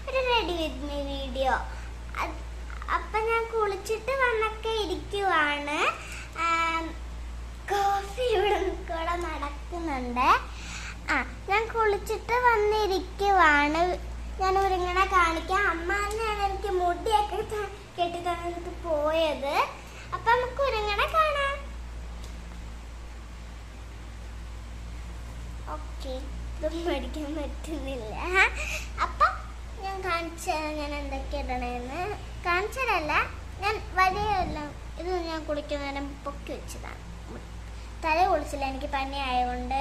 ഒരു ready with me video. അപ്പം ഞാൻ കുളിച്ചിട്ട് വന്നൊക്കെ ഇരിക്കുവാണ്. കോഫി ഇവിടെ കൂടെ നടക്കുന്നുണ്ട്. ഞാൻ കുളിച്ചിട്ട് വന്നിരിക്കുവാണ്. ഞാൻ ഒരുങ്ങനെ കാണിക്കാം. അമ്മ തന്നെയാണ് എനിക്ക് മുടിയൊക്കെ കെട്ടി തന്നിട്ട് പോയത്. അപ്പം നമുക്ക് ഒരുങ്ങനെ കാണാം. ഓക്കെ, ഇതൊന്നും പഠിക്കാൻ പറ്റുന്നില്ല. അപ്പം ഞാൻ ഞാൻ എന്തൊക്കെ ഇടണമെന്ന് കാണിച്ചതല്ല, ഞാൻ വരെയെല്ലാം ഇത് ഞാൻ കുളിക്കുന്നതിനും പൊക്കി വെച്ചതാണ്. തല കുളിച്ചില്ല, എനിക്ക് പനി ആയതുകൊണ്ട്.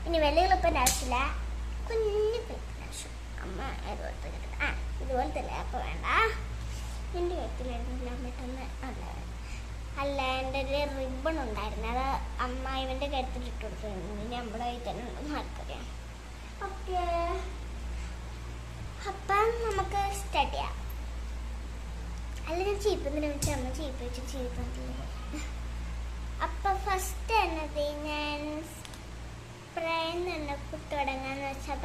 ഇനി വലിയ ക്ലിപ്പിൻ്റെ ആവശ്യമില്ല, കുഞ്ഞു ക്ലിപ്പിൻ്റെ ആവശ്യം. അമ്മ ഇതുപോലത്തെ ഇതുപോലത്തെ അല്ലേ, അപ്പോൾ വേണ്ട. എൻ്റെ കഴുത്തിലായിരുന്നില്ല പെട്ടെന്ന്. അല്ല എൻ്റെ ഒരു റിബൺ ഉണ്ടായിരുന്നു, അത് അമ്മ ഇവൻ്റെ കഴുത്തിൽ ഇട്ട് കൊടുത്തിരുന്നു. ഇനി നമ്മുടെ കയ്യിൽ തന്നെ ഉണ്ടെന്ന് ആർക്കറിയാം. ഓക്കെ, അപ്പം നമുക്ക് സ്റ്റാർട്ട് ചെയ്യാം. അല്ല, ഞാൻ ചീപ്പത്തിന് വെച്ചാൽ അമ്മ ചീപ്പ് വെച്ച് ചീപ്പില്ലേ. അപ്പം ഫസ്റ്റ് എന്നത് ഞാൻ സ്പ്രേ തന്നെ തുടങ്ങാന്ന് വെച്ചാൽ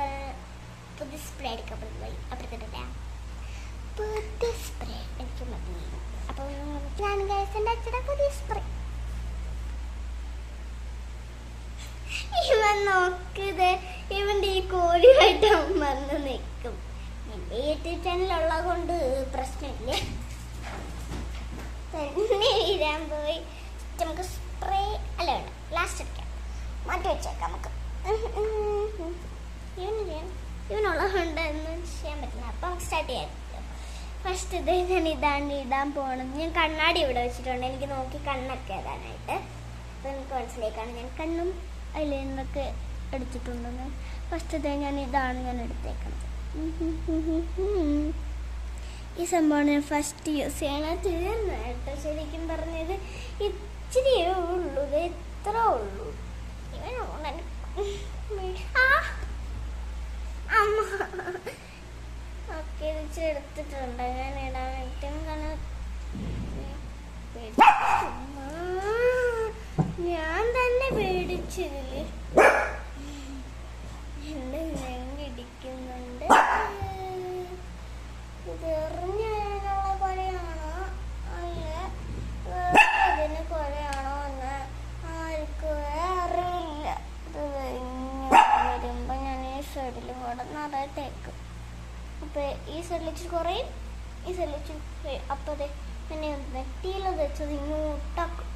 പുതിയ സ്പ്രേ എടുക്കാൻ പോയി. അപ്പുറത്തിട്ടില്ല, പുതിയ സ്പ്രേ എനിക്ക് മതി. അപ്പം ഞാൻ ഗൈസിൻ്റെ അച്ഛടെ പുതിയ സ്പ്രേ. ഇവൻ നോക്കിയത് ഇവൻ്റെ ഈ കോഴിയായിട്ട് അവൻ വന്ന് നിൽക്കും. എൻ്റെ യൂട്യൂബ് ചാനലുള്ളത് കൊണ്ട് പ്രശ്നമില്ല. തന്നെ വീരാൻ പോയി. നമുക്ക് സ്പ്രേ അല്ല വേണ്ട, ലാസ്റ്റ് അടിക്കാം, മാറ്റി വെച്ചേക്കാം നമുക്ക്. ഇവനുള്ളതുകൊണ്ട് ഒന്നും ചെയ്യാൻ പറ്റില്ല. അപ്പം നമുക്ക് സ്റ്റാർട്ട് ചെയ്യാം. ഫസ്റ്റ് ഇത് ഞാൻ ഇടാൻ പോകണം. ഞാൻ കണ്ണാടി ഇവിടെ വെച്ചിട്ടുണ്ട്, എനിക്ക് നോക്കി കണ്ണൊക്കെ ഇടാനായിട്ട്. അപ്പം എനിക്ക് മനസ്സിലേക്കാണ് ഞാൻ കണ്ണും അതിൽ നിന്നൊക്കെ എടുത്തിട്ടുണ്ടെന്ന്. ഫസ്റ്റ് ഇത് ഞാൻ എടുത്തേക്കുന്നത്. ഈ സംഭവമാണ് ഞാൻ ഫസ്റ്റ് യൂസ് ചെയ്യണം. തീർന്നു കേട്ടോ, ശരിക്കും പറഞ്ഞത് ഇച്ചിരിയേ ഉള്ളൂ, ഇത് എത്ര ഉള്ളൂ. അമ്മ ഓക്കെ, ഇത് എടുത്തിട്ടുണ്ട് ഞാൻ ഇടാനായിട്ട്. ഞാൻ തന്നെ പേടിച്ചതില് എന്റെ നെങ്ങിടിക്കുന്നുണ്ട്. ഇത് എറിഞ്ഞതിനുള്ള കൊലയാണോ അല്ല അതിന് കൊലയാണോ എന്ന് ആർക്കും അറിയില്ല. ഇത് വരുമ്പോ ഞാൻ ഈ സൈഡിൽ കൂടെ നിറയെ തേക്കും. അപ്പൊ ഈ സൈഡിൽ വെച്ച് കുറയും, ഈ സൈഡിൽ വെച്ച്. അപ്പൊ അത് എന്നെ നെറ്റിയിൽ വെച്ചത് ഇങ്ങോട്ടാക്കും.